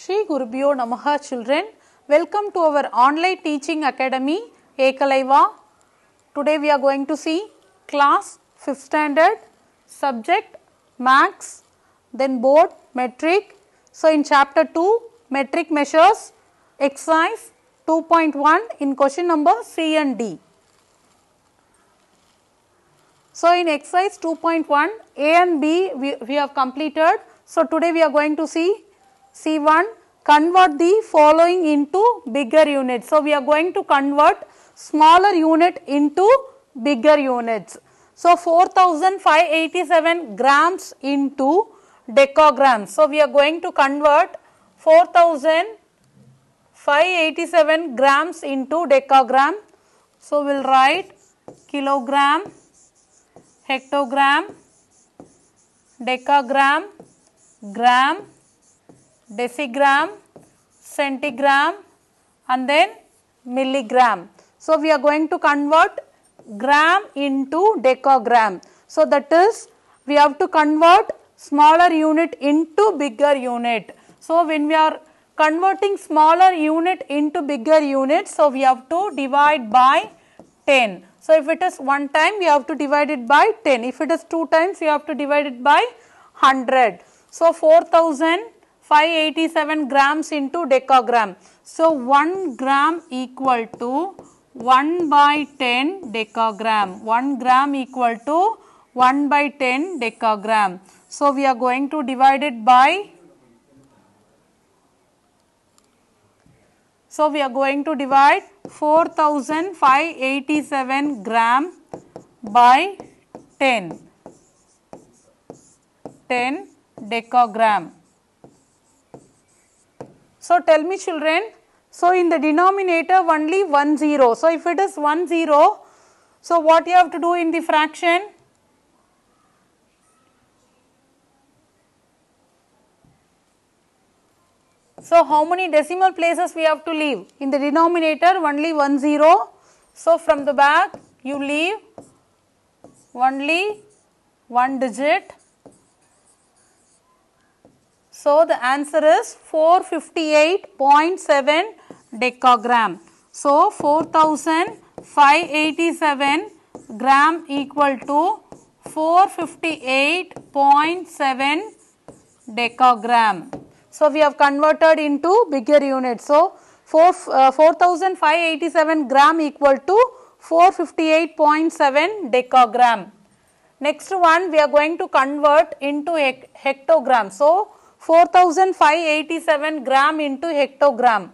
Shri Gurubhyo Namaha children. Welcome to our online teaching academy Ekalaiva. Today we are going to see class 5th standard, subject max, then board metric. So in chapter 2 metric measures, exercise 2.1 in question number C and D. So in exercise 2.1 A and B we have completed. So today we are going to see C1, convert the following into bigger units. So we are going to convert smaller unit into bigger units. So 4587 grams into decograms. So we are going to convert 4587 grams into decagram. So we will write kilogram, hectogram, decagram, gram, decigram, centigram and then milligram. So we are going to convert gram into decagram. So that is, we have to convert smaller unit into bigger unit. So when we are converting smaller unit into bigger unit, so we have to divide by 10. So if it is one time, we have to divide it by 10. If it is two times, we have to divide it by 100. So 4587 grams into decagram. So 1 gram equal to 1 by 10 decagram. 1 gram equal to 1 by 10 decagram. So we are going to divide it by, so we are going to divide 4587 gram by 10 decagram. So tell me children, so in the denominator only 1 0. So if it is 1 0, so what you have to do in the fraction? So how many decimal places we have to leave? In the denominator only 1 0. So from the back you leave only one digit. So the answer is 458.7 decagram. So 4587 gram equal to 458.7 decagram. So we have converted into bigger units. So 4587 gram equal to 458.7 decagram. Next one we are going to convert into hectogram. So 4587 gram into hectogram.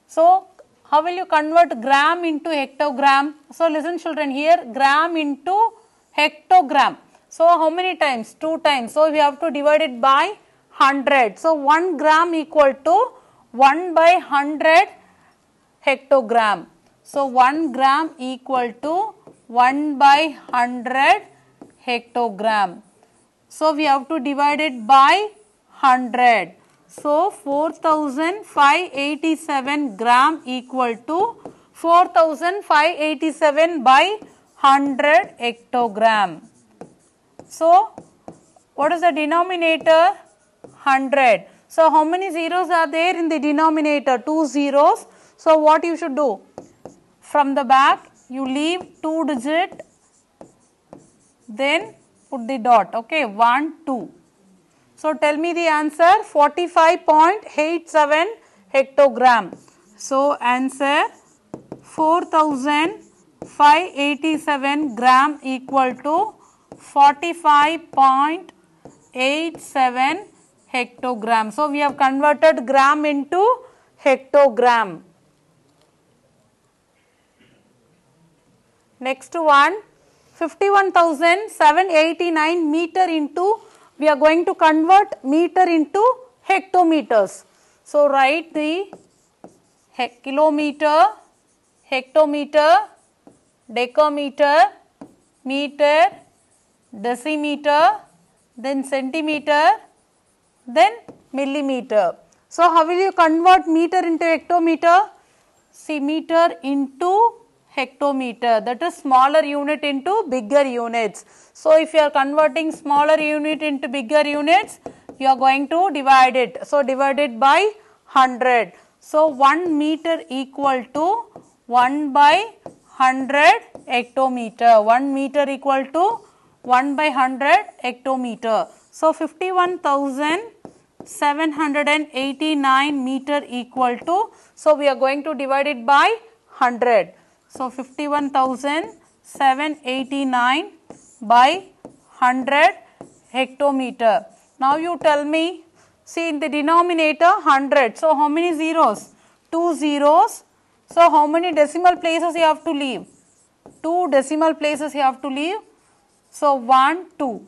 So how will you convert gram into hectogram? So listen children, here gram into hectogram. So how many times? 2 times. So we have to divide it by 100. So 1 gram equal to 1 by 100 hectogram. So 1 gram equal to 1 by 100 hectogram. So we have to divide it by 100. So 4587 gram equal to 4587 by 100 hectogram. So what is the denominator? 100. So how many zeros are there in the denominator? 2 zeros. So what you should do? From the back you leave 2 digit, then put the dot, okay, 1, 2. So tell me the answer, 45.87 hectogram. So answer 4587 gram equal to 45.87 hectogram. So we have converted gram into hectogram. Next one, 51,789 meter into, we are going to convert meter into hectometers. So write the kilometer, hectometer, decameter, meter, decimeter, then centimeter, then millimeter. So how will you convert meter into hectometer? See, meter into hectometer, that is smaller unit into bigger units. So if you are converting smaller unit into bigger units, you are going to divide it. So, divide it by 100. So, 1 meter equal to 1 by 100 hectometer. 1 meter equal to 1 by 100 hectometer. So, 51,789 meter equal to, so we are going to divide it by 100. So, 51,789 by 100 hectometer. Now, you tell me, see in the denominator 100. So, how many zeros? 2 zeros. So, how many decimal places you have to leave? 2 decimal places you have to leave. So, 1, 2.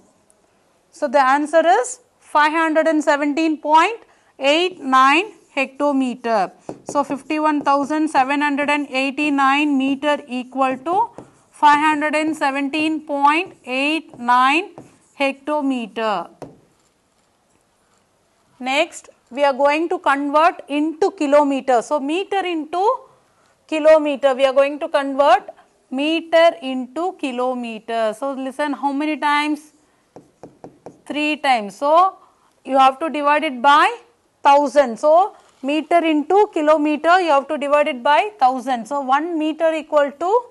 So, the answer is 517.89 hectometer. So, 51,789 meter equal to 517.89 hectometer. Next, we are going to convert into kilometer. So, meter into kilometer, we are going to convert meter into kilometer. So, listen, how many times? 3 times. So, you have to divide it by 1000. So, meter into kilometer, you have to divide it by 1000. So, 1 meter equal to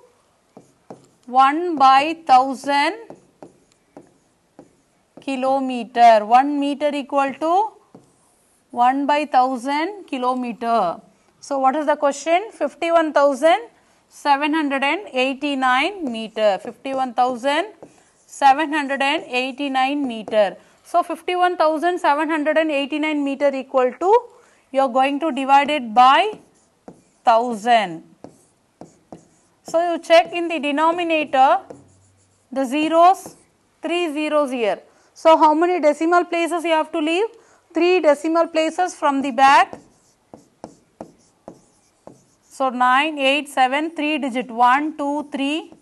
1 by 1000 kilometer. 1 meter equal to 1 by 1000 kilometer. So, what is the question? 51,789 meter. 51,789 meter. So, 51,789 meter equal to, you are going to divide it by 1000. So, you check in the denominator the zeros, 3 zeros here. So, how many decimal places you have to leave? 3 decimal places from the back. So, 9, 8, 7, 3 digit 1, 2, 3.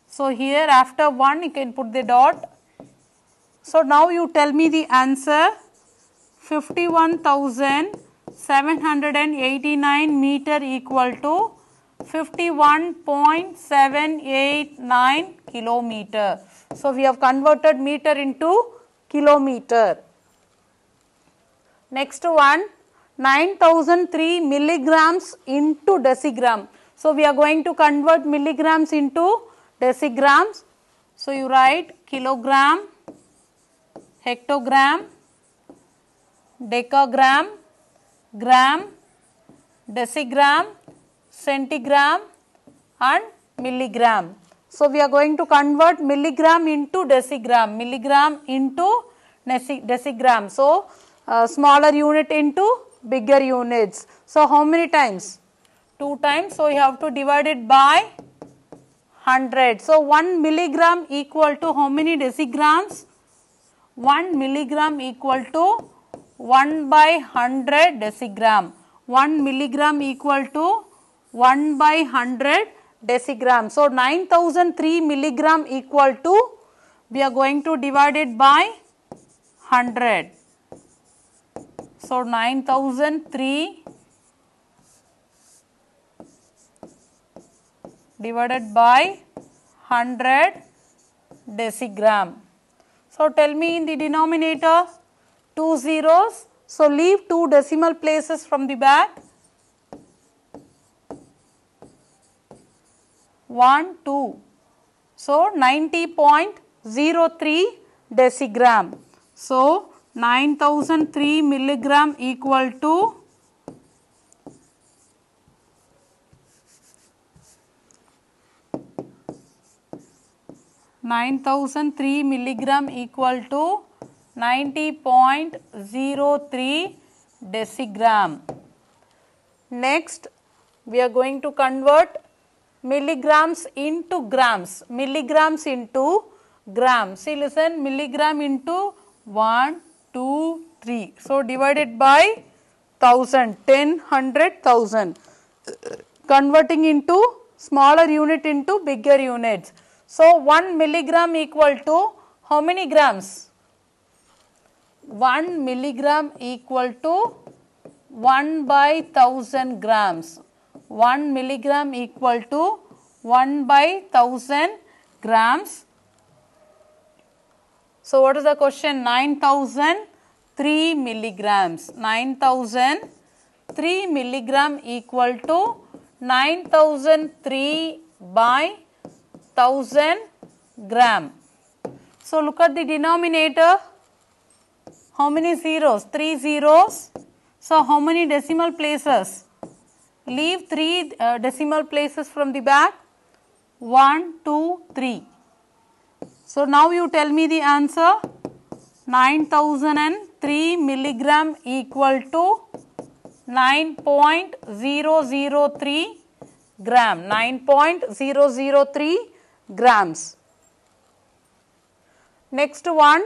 So, here after 1 you can put the dot. So, now you tell me the answer. 51,789 meter equal to 51.789 kilometer. So, we have converted meter into kilometer. Next one, 9003 milligrams into decigram. So, we are going to convert milligrams into decigrams. So, you write kilogram, hectogram, decagram, gram, decigram, centigram and milligram. So, we are going to convert milligram into decigram, milligram into decigram. So, smaller unit into bigger units. So, how many times? 2 times. So, you have to divide it by 100. So, 1 milligram equal to how many decigrams? 1 milligram equal to 1 by 100 decigram. 1 milligram equal to 1 by 100 decigram. So, 9003 milligram equal to, we are going to divide it by 100. So, 9003 divided by 100 decigram. So, tell me in the denominator 2 zeros. So, leave 2 decimal places from the back. 1, 2. So, 90.03 decigram. So, 9003 milligram equal to 9003 milligram equal to 90.03 decigram. Next, we are going to convert milligrams into grams. Milligrams into grams. See, listen, milligram into 1, 2, 3. So, divided by 1000, 10, 100, 1000. Converting into smaller unit into bigger units. So, 1 milligram equal to how many grams? 1 milligram equal to 1 by 1000 grams. 1 milligram equal to 1 by 1000 grams. So, what is the question? 9003 3 milligrams. 9003 milligram equal to 9003 by 1000 gram. So look at the denominator. How many zeros? 3 zeros. So how many decimal places? Leave 3 decimal places from the back. 1, 2, 3. So now you tell me the answer. 9003 milligram equal to 9.003 gram. 9.003 grams. Next one,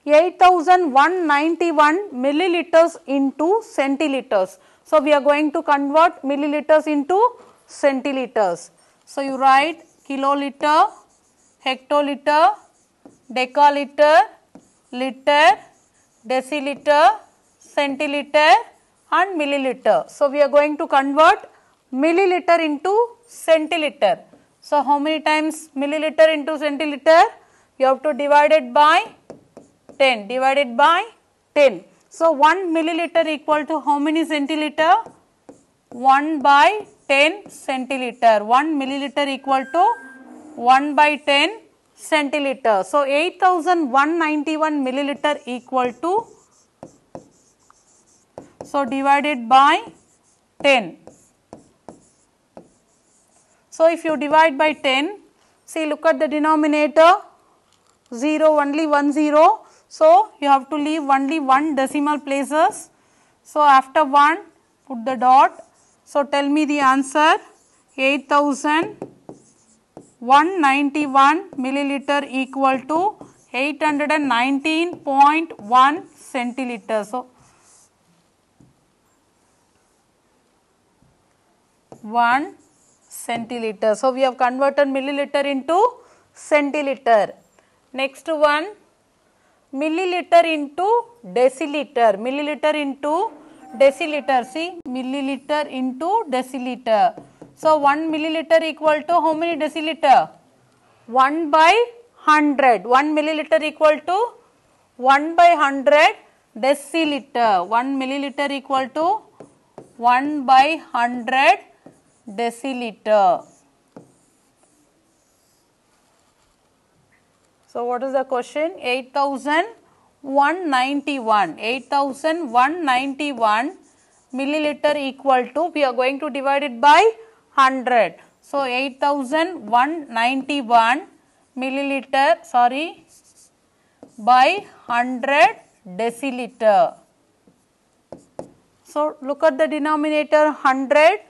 8191 milliliters into centiliters. So we are going to convert milliliters into centiliters. So you write kiloliter, hectoliter, decaliter, liter, deciliter, centiliter and milliliter. So we are going to convert milliliter into centiliter. So how many times milliliter into centiliter? You have to divide it by 10, divided by 10. So 1 milliliter equal to how many centiliter? 1 by 10 centiliter. 1 milliliter equal to 1 by 10 centiliter. So 8191 milliliter equal to, so divided by 10. So if you divide by 10, see, look at the denominator, 0, only 1 0. So you have to leave only 1 decimal places. So after 1, put the dot. So tell me the answer. 8191 milliliter equal to 819.1 centiliter. So 1 centiliter. So we have converted milliliter into centiliter. Next one, milliliter into deciliter. Milliliter into deciliter. See, milliliter into deciliter. So 1 milliliter equal to how many deciliter? 1 by 100. 1 milliliter equal to 1 by 100 deciliter. 1 milliliter equal to 1 by 100 deciliter. So what is the question? 8191. 8191 milliliter equal to, we are going to divide it by 100. So 8191 milliliter, by 100 deciliter. So look at the denominator 100.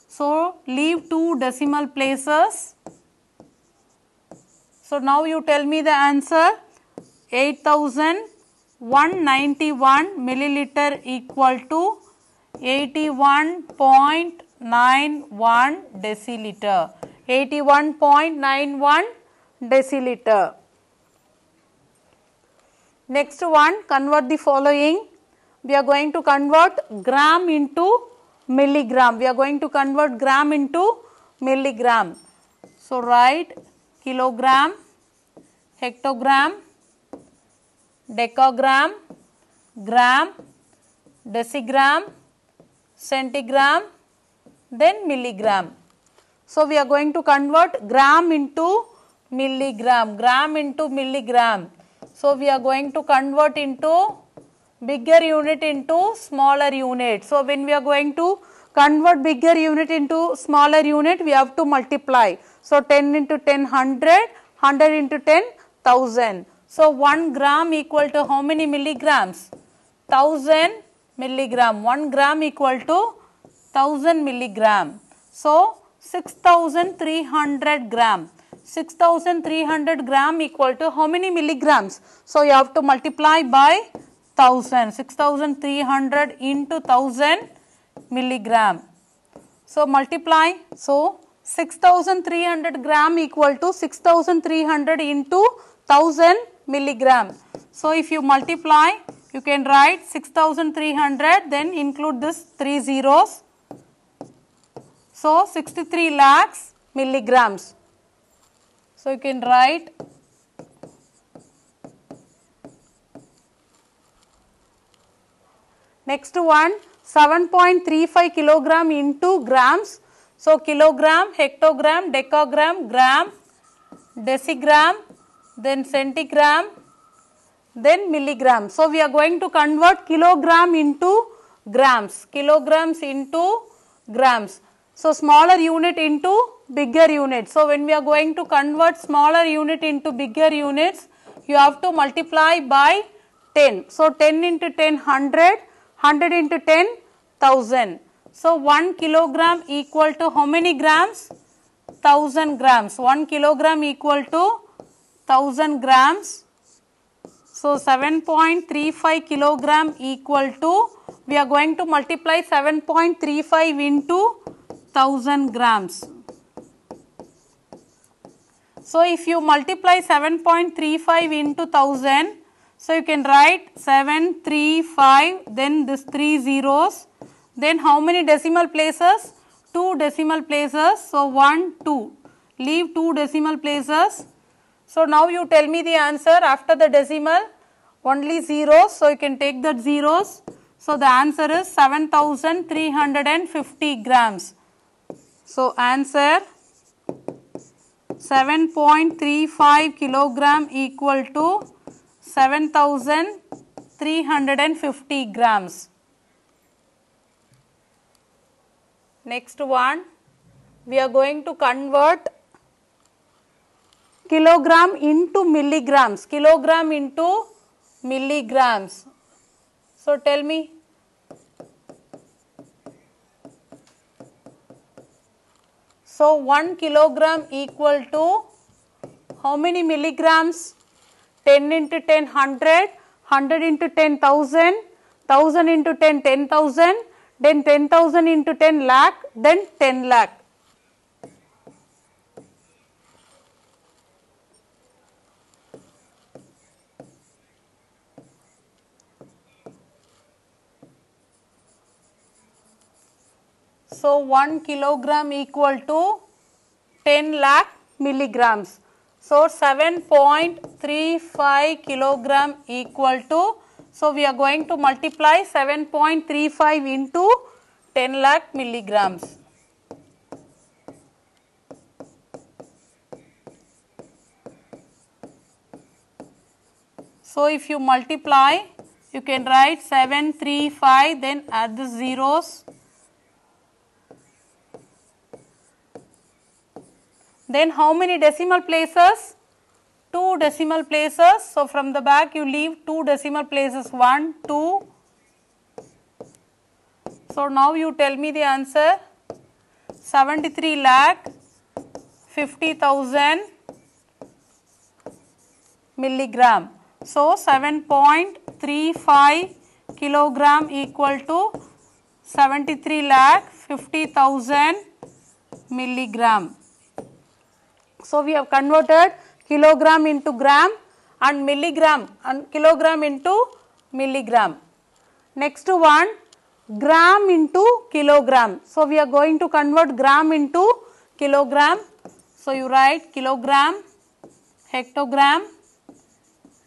So leave 2 decimal places. So now you tell me the answer. 8191 milliliter equal to 81.91 deciliter. 81.91 deciliter. Next one, convert the following. We are going to convert gram into milligram. We are going to convert gram into milligram. So write kilogram, hectogram, decagram, gram, decigram, centigram, then milligram. So we are going to convert gram into milligram, gram into milligram. So we are going to convert into bigger unit into smaller unit. So when we are going to convert bigger unit into smaller unit, we have to multiply. So 10 into 10, 100, 100 into 10, 1000. So 1 gram equal to how many milligrams? 1000 milligram. 1 gram equal to 1000 milligram. So 6300 gram. 6300 gram equal to how many milligrams? So you have to multiply by 1000. 6300 into 1000 milligram. So multiply. So 6300 gram equal to 6300 into 1000 milligram. So if you multiply, you can write 6300, then include this 3 zeros. So 63 lakhs milligrams. So you can write Next one 7.35 kilogram into grams. So kilogram, hectogram, decagram, gram, decigram, then centigram, then milligram. So we are going to convert kilogram into grams, kilograms into grams. So smaller unit into bigger unit. So when we are going to convert smaller unit into bigger units, you have to multiply by 10. So 10 into 10, 100, 100 into 10, 1000. So 1 kilogram equal to how many grams? 1000 grams. 1 kilogram equal to 1000 grams. So 7.35 kilogram equal to, we are going to multiply 7.35 into 1000 grams. So if you multiply 7.35 into 1000, so you can write 735, then this 3 zeros, then how many decimal places? 2 decimal places. So 1, 2, leave 2 decimal places. So now you tell me the answer after the decimal, only zeros, so you can take that zeros. So the answer is 7350 grams. So answer 7.35 kilogram equal to 7350 grams. Next one, we are going to convert kilogram into milligrams, kilogram into milligrams. So tell me. So 1 kilogram equal to how many milligrams? 10 into 10, 100, 100 into 10, 1000, 1000 into 10, 10,000, then 10,000 into 10 lakh, then 10 lakh. So 1 kilogram equal to 10 lakh milligrams. So 7.35 kilogram equal to, so we are going to multiply 7.35 into 10 lakh milligrams. So if you multiply, you can write 735, then add the zeros. Then how many decimal places? 2 decimal places. So from the back you leave 2 decimal places, 1, 2. So now you tell me the answer, 73 lakh 50,000 milligram. So 7.35 kilogram equal to 73 lakh 50,000 milligram. So we have converted kilogram into gram and milligram and kilogram into milligram. Next one, gram into kilogram. So we are going to convert gram into kilogram. So you write kilogram, hectogram,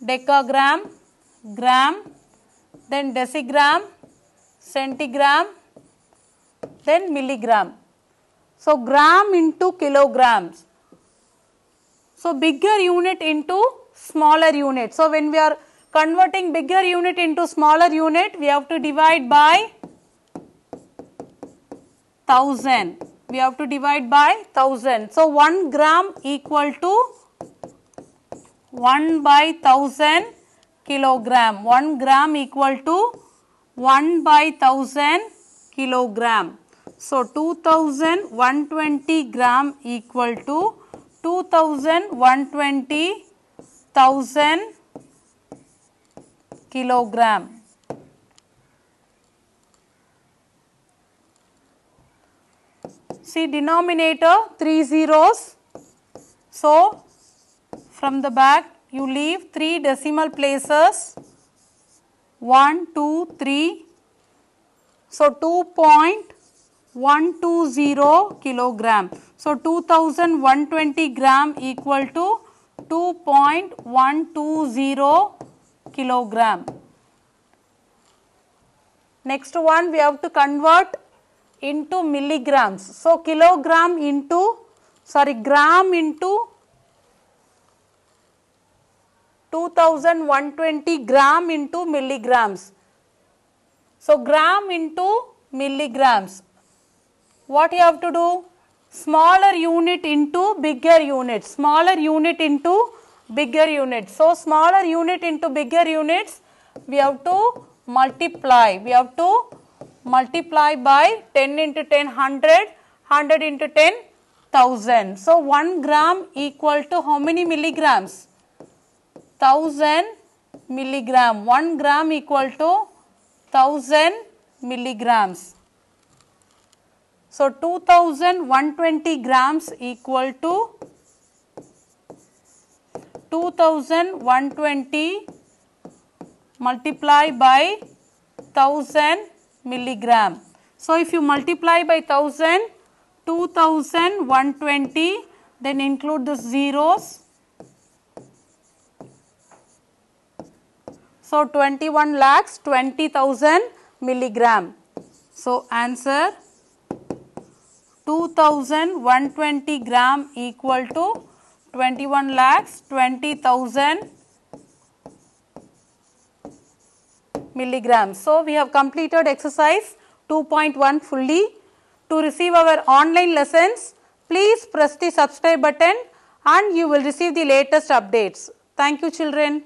decagram, gram, then decigram, centigram, then milligram. So gram into kilograms. So bigger unit into smaller unit. So when we are converting bigger unit into smaller unit, we have to divide by 1000. We have to divide by 1000. So 1 gram equal to 1 by 1000 kilogram. 1 gram equal to 1 by 1000 kilogram. So 2120 gram equal to 2120,000 kilogram. See denominator 3 zeros. So from the back you leave 3 decimal places, 1, 2, 3. So 2.120 kilogram. So 2120 gram equal to 2.120 kilogram. Next one we have to convert into milligrams. So, kilogram into gram into 2120 gram into milligrams. So, gram into milligrams. What you have to do? Smaller unit into bigger unit, smaller unit into bigger unit. So, smaller unit into bigger units we have to multiply. We have to multiply by 10 into 10 100, 100 into 10 1000. So, 1 gram equal to how many milligrams? 1000 milligram. 1 gram equal to 1000 milligrams. So, 2120 grams equal to 2120 multiply by 1000 milligram. So, if you multiply by 1000, 2120, then include the zeros. So, 21 lakhs 20,000 milligram. So, answer 2120 gram equal to 21 lakhs 20,000 milligrams. So, we have completed exercise 2.1 fully. To receive our online lessons, please press the subscribe button and you will receive the latest updates. Thank you, children.